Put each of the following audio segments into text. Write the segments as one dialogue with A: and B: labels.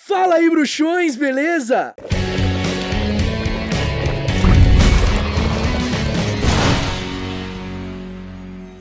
A: Fala aí, bruxões, beleza?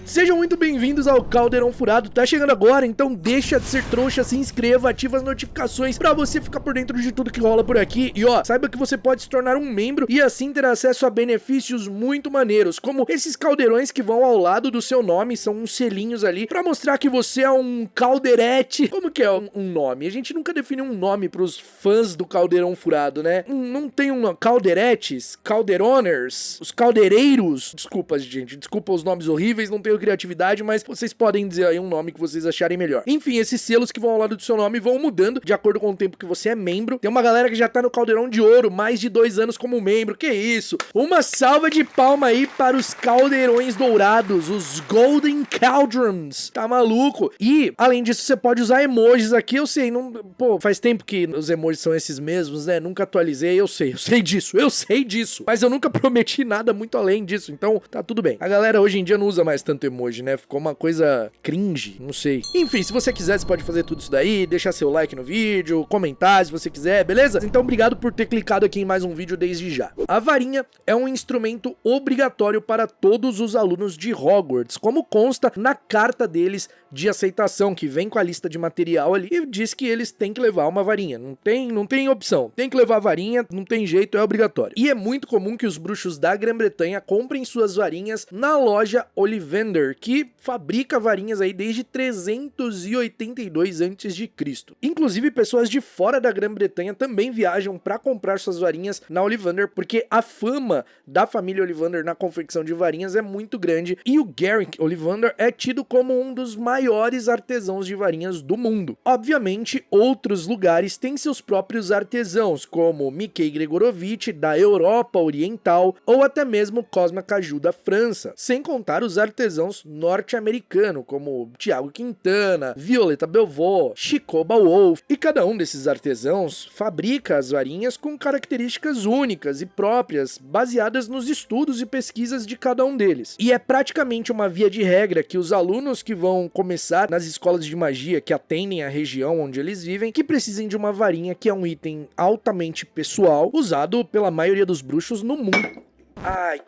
A: Sejam muito bem-vindos ao Caldeirão Furado. Tá chegando agora, então deixa de ser trouxa, se inscreva, ativa as notificações pra você ficar por dentro de tudo que rola por aqui. E ó, saiba que você pode se tornar um membro e assim ter acesso a benefícios muito maneiros, como esses caldeirões que vão ao lado do seu nome, são uns selinhos ali pra mostrar que você é um caldeirete. Como que é um nome? A gente nunca definiu um nome pros fãs do Caldeirão Furado, né? Não tem um nome. Caldeiretes, caldeironers, os caldeireiros. Desculpa, gente, desculpa os nomes horríveis, não tenho criatividade, mas vocês podem dizer aí um nome que vocês acharem melhor. Enfim, esses selos que vão ao lado do seu nome vão mudando de acordo com o tempo que você é membro. Tem uma galera que já tá no Caldeirão de Ouro, mais de 2 anos como membro. Que isso? Uma salva de palma aí para os caldeirões dourados, os Golden Cauldrons. Tá maluco? E, além disso, você pode usar emojis aqui. Eu sei, não... Pô, faz tempo que os emojis são esses mesmos, né? Nunca atualizei, eu sei disso. Mas eu nunca prometi nada muito além disso, então tá tudo bem. A galera hoje em dia não usa mais tanto emoji, né? Ficou uma coisa cringe, não sei. Enfim, se você quiser, você pode fazer tudo isso daí, deixar seu like no vídeo, comentar se você quiser, beleza? Então, obrigado por ter clicado aqui em mais um vídeo desde já. A varinha é um instrumento obrigatório para todos os alunos de Hogwarts, como consta na carta deles de aceitação, que vem com a lista de material ali e diz que eles têm que levar uma varinha. Não tem opção. Tem que levar a varinha, não tem jeito, é obrigatório. E é muito comum que os bruxos da Grã-Bretanha comprem suas varinhas na loja Ollivander, que fabrica varinhas aí desde 382 a.C. Inclusive, pessoas de fora da Grã-Bretanha também viajam para comprar suas varinhas na Ollivander, porque a fama da família Ollivander na confecção de varinhas é muito grande, e o Garrick Ollivander é tido como um dos maiores artesãos de varinhas do mundo. Obviamente, outros lugares têm seus próprios artesãos, como Mikhail Gregorovitch da Europa Oriental, ou até mesmo Cosma Caju da França, sem contar os artesãos norte-americanos, como Thiago Quintana, Violeta Belvaux, Chicoba Wolf, e cada um desses artesãos fabrica as varinhas com características únicas e próprias, baseadas nos estudos e pesquisas de cada um deles. E é praticamente uma via de regra que os alunos que vão começar nas escolas de magia que atendem a região onde eles vivem, que precisem de uma varinha, que é um item altamente pessoal, usado pela maioria dos bruxos no mundo. Ai...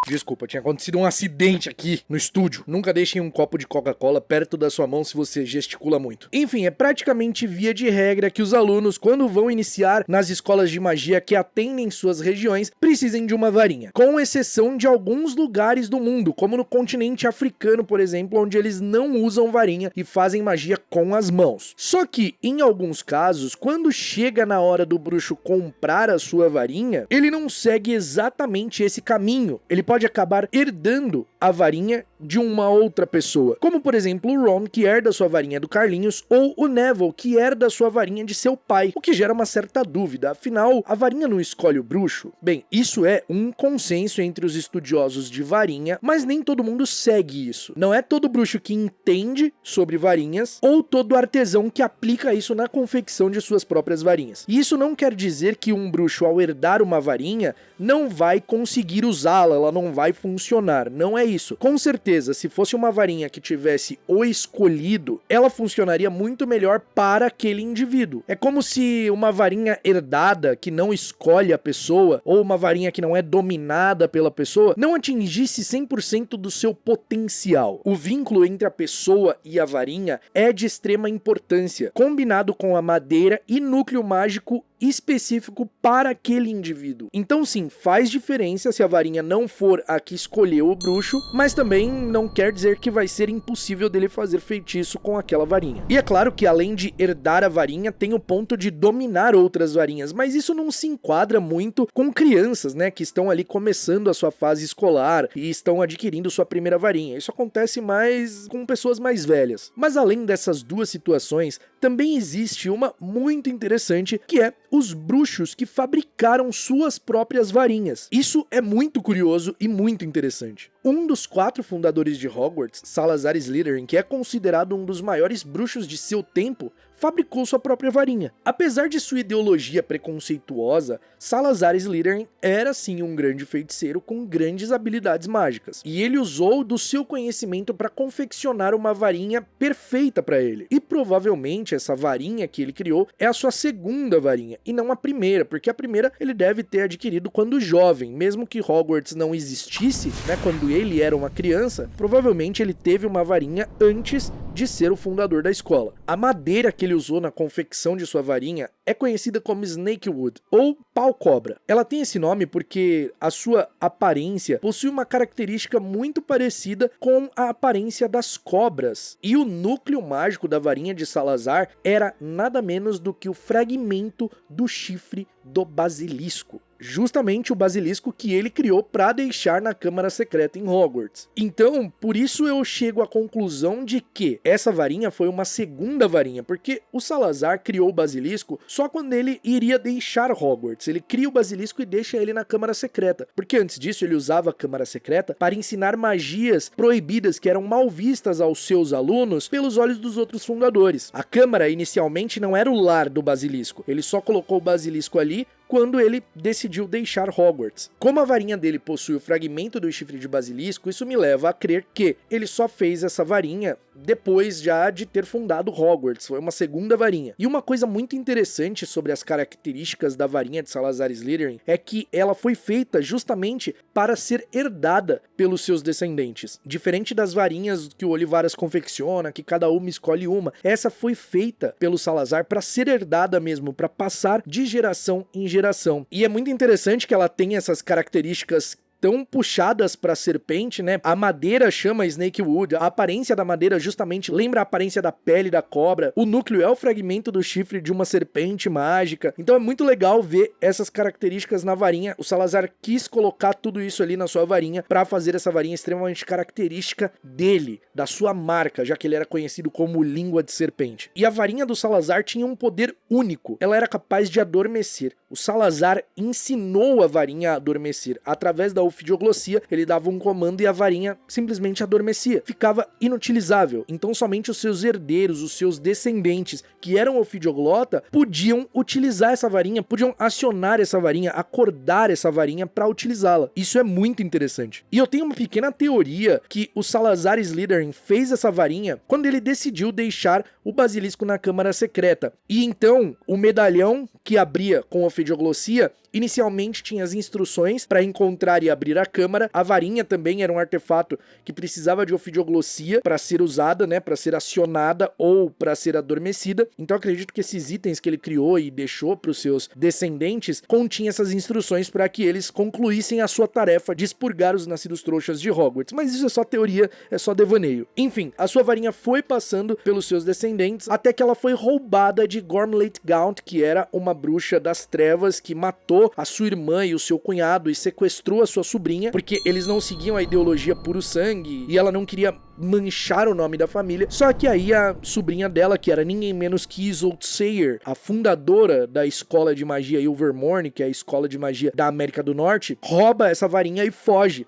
A: Desculpa, tinha acontecido um acidente aqui no estúdio. Nunca deixem um copo de Coca-Cola perto da sua mão se você gesticula muito. Enfim, é praticamente via de regra que os alunos, quando vão iniciar nas escolas de magia que atendem suas regiões, precisem de uma varinha. Com exceção de alguns lugares do mundo, como no continente africano, por exemplo, onde eles não usam varinha e fazem magia com as mãos. Só que, em alguns casos, quando chega na hora do bruxo comprar a sua varinha, ele não segue exatamente esse caminho. Ele pode acabar herdando a varinha de uma outra pessoa, como por exemplo o Ron, que herda sua varinha do Carlinhos, ou o Neville, que herda sua varinha de seu pai, o que gera uma certa dúvida. Afinal, a varinha não escolhe o bruxo? Bem, isso é um consenso entre os estudiosos de varinha, mas nem todo mundo segue isso. Não é todo bruxo que entende sobre varinhas, ou todo artesão que aplica isso na confecção de suas próprias varinhas. E isso não quer dizer que um bruxo, ao herdar uma varinha, não vai conseguir usá-la, ela não vai funcionar. Não é isso. Com certeza, se fosse uma varinha que tivesse o escolhido, ela funcionaria muito melhor para aquele indivíduo. É como se uma varinha herdada, que não escolhe a pessoa, ou uma varinha que não é dominada pela pessoa, não atingisse 100% do seu potencial. O vínculo entre a pessoa e a varinha é de extrema importância, combinado com a madeira e núcleo mágico específico para aquele indivíduo. Então sim, faz diferença se a varinha não for a que escolheu o bruxo, mas também não quer dizer que vai ser impossível dele fazer feitiço com aquela varinha. E é claro que além de herdar a varinha, tem o ponto de dominar outras varinhas, mas isso não se enquadra muito com crianças, né, que estão ali começando a sua fase escolar e estão adquirindo sua primeira varinha. Isso acontece mais com pessoas mais velhas. Mas além dessas duas situações, também existe uma muito interessante, que é os bruxos que fabricaram suas próprias varinhas. Isso é muito curioso e muito interessante. Um dos 4 fundadores de Hogwarts, Salazar Slytherin, que é considerado um dos maiores bruxos de seu tempo, fabricou sua própria varinha. Apesar de sua ideologia preconceituosa, Salazar Slytherin era sim um grande feiticeiro com grandes habilidades mágicas, e ele usou do seu conhecimento para confeccionar uma varinha perfeita para ele. E provavelmente essa varinha que ele criou é a sua segunda varinha, e não a primeira, porque a primeira ele deve ter adquirido quando jovem, mesmo que Hogwarts não existisse, né, quando ele era uma criança, provavelmente ele teve uma varinha antes de ser o fundador da escola. A madeira que ele usou na confecção de sua varinha é conhecida como Snakewood, ou pau-cobra. Ela tem esse nome porque a sua aparência possui uma característica muito parecida com a aparência das cobras, e o núcleo mágico da varinha de Salazar era nada menos do que o fragmento do chifre do basilisco. Justamente o basilisco que ele criou para deixar na Câmara Secreta em Hogwarts. Então, por isso eu chego à conclusão de que essa varinha foi uma segunda varinha, porque o Salazar criou o basilisco só quando ele iria deixar Hogwarts. Ele cria o basilisco e deixa ele na Câmara Secreta, porque antes disso ele usava a Câmara Secreta para ensinar magias proibidas que eram mal vistas aos seus alunos pelos olhos dos outros fundadores. A Câmara inicialmente não era o lar do basilisco, ele só colocou o basilisco ali quando ele decidiu deixar Hogwarts. Como a varinha dele possui o fragmento do chifre de basilisco, isso me leva a crer que ele só fez essa varinha depois já de ter fundado Hogwarts, foi uma segunda varinha. E uma coisa muito interessante sobre as características da varinha de Salazar Slytherin é que ela foi feita justamente para ser herdada pelos seus descendentes. Diferente das varinhas que o Olivaras confecciona, que cada uma escolhe uma, essa foi feita pelo Salazar para ser herdada mesmo, para passar de geração em geração. E é muito interessante que ela tenha essas características tão puxadas para serpente, né? A madeira chama Snakewood, a aparência da madeira justamente lembra a aparência da pele da cobra, o núcleo é o fragmento do chifre de uma serpente mágica, então é muito legal ver essas características na varinha. O Salazar quis colocar tudo isso ali na sua varinha para fazer essa varinha extremamente característica dele, da sua marca, já que ele era conhecido como língua de serpente. E a varinha do Salazar tinha um poder único, ela era capaz de adormecer. O Salazar ensinou a varinha a adormecer através da ofidioglossia, ele dava um comando e a varinha simplesmente adormecia, ficava inutilizável. Então somente os seus herdeiros, os seus descendentes que eram ofidioglota podiam utilizar essa varinha, podiam acionar essa varinha, acordar essa varinha para utilizá-la. Isso é muito interessante. E eu tenho uma pequena teoria que o Salazar Slytherin fez essa varinha quando ele decidiu deixar o basilisco na Câmara Secreta. E então o medalhão que abria com ofidioglossia inicialmente tinha as instruções para encontrar e abrir a câmara. A varinha também era um artefato que precisava de ofidioglossia para ser usada, né, para ser acionada ou para ser adormecida. Então acredito que esses itens que ele criou e deixou para os seus descendentes continham essas instruções para que eles concluíssem a sua tarefa de expurgar os nascidos trouxas de Hogwarts. Mas isso é só teoria, é só devaneio. Enfim, a sua varinha foi passando pelos seus descendentes até que ela foi roubada de Gormlate Gaunt, que era uma bruxa das trevas que matou a sua irmã e o seu cunhado e sequestrou a sua sobrinha, porque eles não seguiam a ideologia puro sangue e ela não queria manchar o nome da família. Só que aí a sobrinha dela, que era ninguém menos que Isolde Sayre, a fundadora da escola de magia Ilvermorny, que é a escola de magia da América do Norte, rouba essa varinha e foge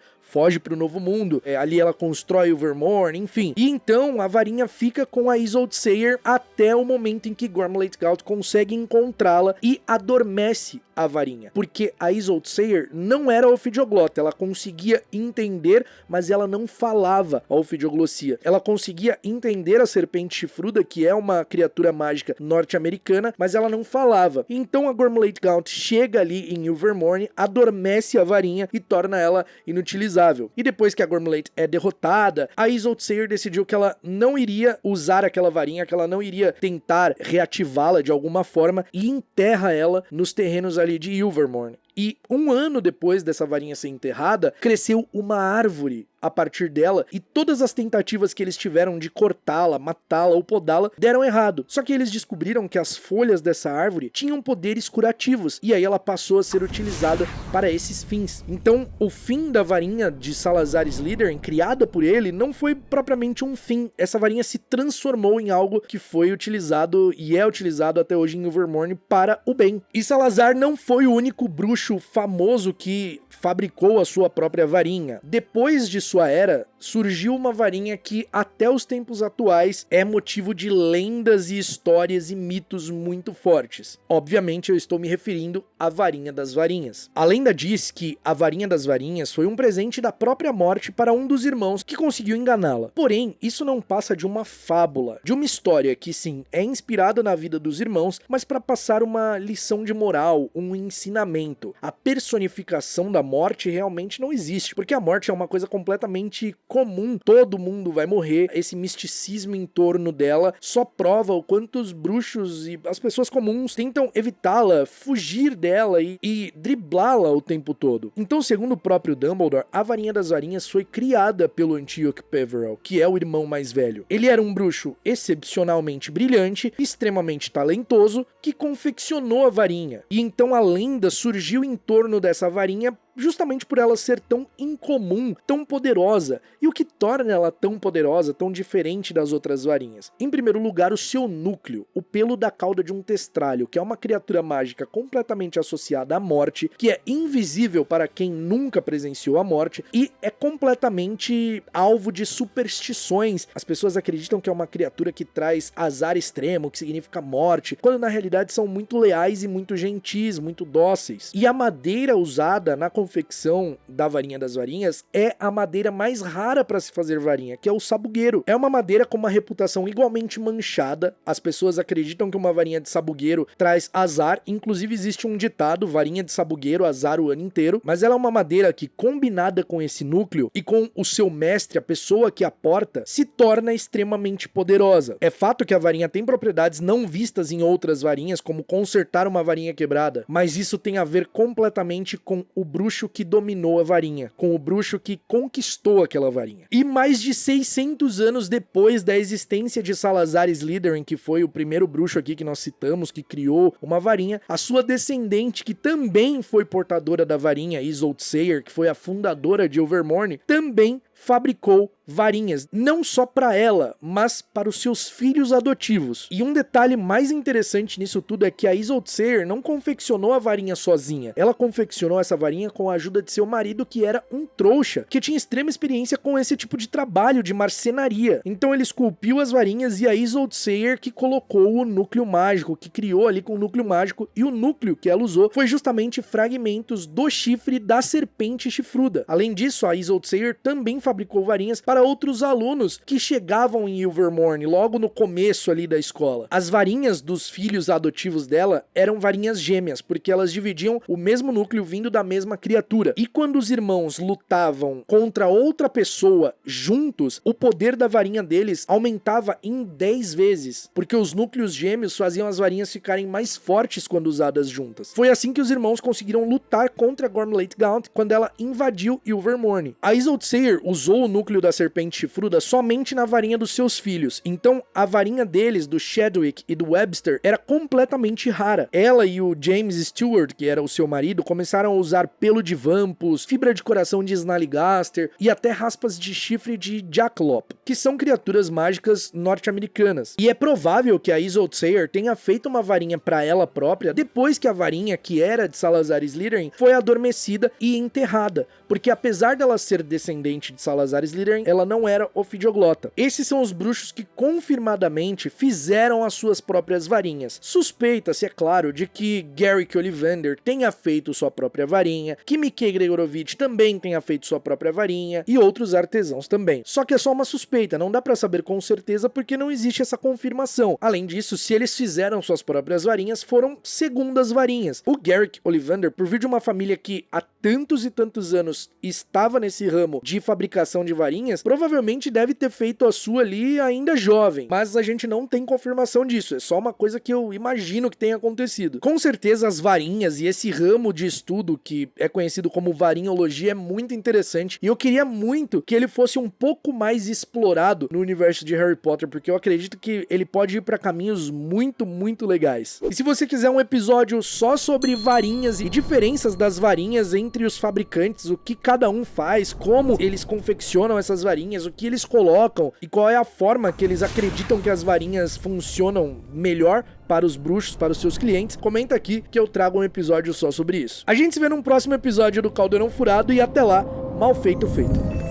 A: pro Novo Mundo. Ali ela constrói o Ilvermorny, enfim. E então a varinha fica com a Isolde Sayre até o momento em que Gormlate Gaunt consegue encontrá-la e adormece a varinha. Porque a Isolde Sayre não era ofidioglota, ela conseguia entender, mas ela não falava a ofidioglossia. Ela conseguia entender a serpente chifruda, que é uma criatura mágica norte-americana, mas ela não falava. Então a Gormlate Gaunt chega ali em Ilvermorny, adormece a varinha e torna ela inutilizável. E depois que a Gormlate é derrotada, a Isolde Sayre decidiu que ela não iria usar aquela varinha, que ela não iria tentar reativá-la de alguma forma e enterra ela nos terrenos ali de Ilvermorny. E um ano depois dessa varinha ser enterrada, cresceu uma árvore a partir dela, e todas as tentativas que eles tiveram de cortá-la, matá-la ou podá-la deram errado. Só que eles descobriram que as folhas dessa árvore tinham poderes curativos, e aí ela passou a ser utilizada para esses fins. Então, o fim da varinha de Salazar Slytherin, criada por ele, não foi propriamente um fim. Essa varinha se transformou em algo que foi utilizado e é utilizado até hoje em Ilvermorny para o bem. E Salazar não foi o único bruxo bruxo famoso que fabricou a sua própria varinha. Depois de sua era, surgiu uma varinha que até os tempos atuais é motivo de lendas e histórias e mitos muito fortes. Obviamente eu estou me referindo à varinha das varinhas. A lenda diz que a varinha das varinhas foi um presente da própria morte para um dos irmãos que conseguiu enganá-la. Porém, isso não passa de uma fábula, de uma história que sim, é inspirada na vida dos irmãos, mas para passar uma lição de moral, um ensinamento. A personificação da morte realmente não existe, porque a morte é uma coisa completamente comum, todo mundo vai morrer. Esse misticismo em torno dela só prova o quanto os bruxos e as pessoas comuns tentam evitá-la, fugir dela e driblá-la o tempo todo. Então, segundo o próprio Dumbledore, a varinha das varinhas foi criada pelo Antioch Peverell, que é o irmão mais velho. Ele era um bruxo excepcionalmente brilhante, extremamente talentoso, que confeccionou a varinha. E então a lenda surgiu em torno dessa varinha justamente por ela ser tão incomum, tão poderosa. E o que torna ela tão poderosa, tão diferente das outras varinhas? Em primeiro lugar, o seu núcleo, o pelo da cauda de um testralho, que é uma criatura mágica completamente associada à morte, que é invisível para quem nunca presenciou a morte e é completamente alvo de superstições. As pessoas acreditam que é uma criatura que traz azar extremo, que significa morte, quando na realidade são muito leais e muito gentis, muito dóceis. E a madeira usada na confecção da varinha das varinhas é a madeira mais rara para se fazer varinha, que é o sabugueiro. É uma madeira com uma reputação igualmente manchada. As pessoas acreditam que uma varinha de sabugueiro traz azar, inclusive existe um ditado, varinha de sabugueiro, azar o ano inteiro, mas ela é uma madeira que, combinada com esse núcleo e com o seu mestre, a pessoa que a porta, se torna extremamente poderosa. É fato que a varinha tem propriedades não vistas em outras varinhas, como consertar uma varinha quebrada, mas isso tem a ver completamente com o bruxo que dominou a varinha, com o bruxo que conquistou aquela varinha. E mais de 600 anos depois da existência de Salazar Slytherin, que foi o primeiro bruxo aqui que nós citamos, que criou uma varinha, a sua descendente, que também foi portadora da varinha, Isolde Sayre, que foi a fundadora de Ilvermorny, também fabricou varinhas, não só para ela, mas para os seus filhos adotivos. E um detalhe mais interessante nisso tudo é que a Isolde Sayre não confeccionou a varinha sozinha. Ela confeccionou essa varinha com a ajuda de seu marido, que era um trouxa, que tinha extrema experiência com esse tipo de trabalho, de marcenaria. Então ele esculpiu as varinhas e a Isolde Sayre que colocou o núcleo mágico, que criou ali com o núcleo mágico, e o núcleo que ela usou foi justamente fragmentos do chifre da serpente chifruda. Além disso, a Isolde Sayre também fabricou varinhas para outros alunos que chegavam em Ilvermorny logo no começo ali da escola. As varinhas dos filhos adotivos dela eram varinhas gêmeas, porque elas dividiam o mesmo núcleo vindo da mesma criatura. E quando os irmãos lutavam contra outra pessoa juntos, o poder da varinha deles aumentava em 10 vezes, porque os núcleos gêmeos faziam as varinhas ficarem mais fortes quando usadas juntas. Foi assim que os irmãos conseguiram lutar contra a Gormlate Gaunt quando ela invadiu Ilvermorny. A Isolde Sayre usou o núcleo da serpente chifruda somente na varinha dos seus filhos, então a varinha deles, do Chadwick e do Webster, era completamente rara. Ela e o James Stewart, que era o seu marido, começaram a usar pelo de vampos, fibra de coração de Snallygaster e até raspas de chifre de Jackalope, que são criaturas mágicas norte-americanas. E é provável que a Isolde Sayre tenha feito uma varinha para ela própria depois que a varinha, que era de Salazar Slytherin, foi adormecida e enterrada, porque apesar dela ser descendente de Salazar Slytherin, ela não era ofidioglota. Esses são os bruxos que confirmadamente fizeram as suas próprias varinhas. Suspeita-se, é claro, de que Garrick Ollivander tenha feito sua própria varinha, que Mickey Gregorovitch também tenha feito sua própria varinha e outros artesãos também. Só que é só uma suspeita, não dá pra saber com certeza porque não existe essa confirmação. Além disso, se eles fizeram suas próprias varinhas, foram segundas varinhas. O Garrick Ollivander, por vir de uma família que há tantos e tantos anos estava nesse ramo de fabricação de varinhas, provavelmente deve ter feito a sua ali ainda jovem, mas a gente não tem confirmação disso, é só uma coisa que eu imagino que tenha acontecido. Com certeza as varinhas e esse ramo de estudo que é conhecido como varinhologia é muito interessante e eu queria muito que ele fosse um pouco mais explorado no universo de Harry Potter, porque eu acredito que ele pode ir para caminhos muito, muito legais. E se você quiser um episódio só sobre varinhas e diferenças das varinhas entre os fabricantes, o que cada um faz, como eles confeccionam confeccionam essas varinhas, o que eles colocam e qual é a forma que eles acreditam que as varinhas funcionam melhor para os bruxos, para os seus clientes, comenta aqui que eu trago um episódio só sobre isso. A gente se vê num próximo episódio do Caldeirão Furado e até lá, mal feito feito.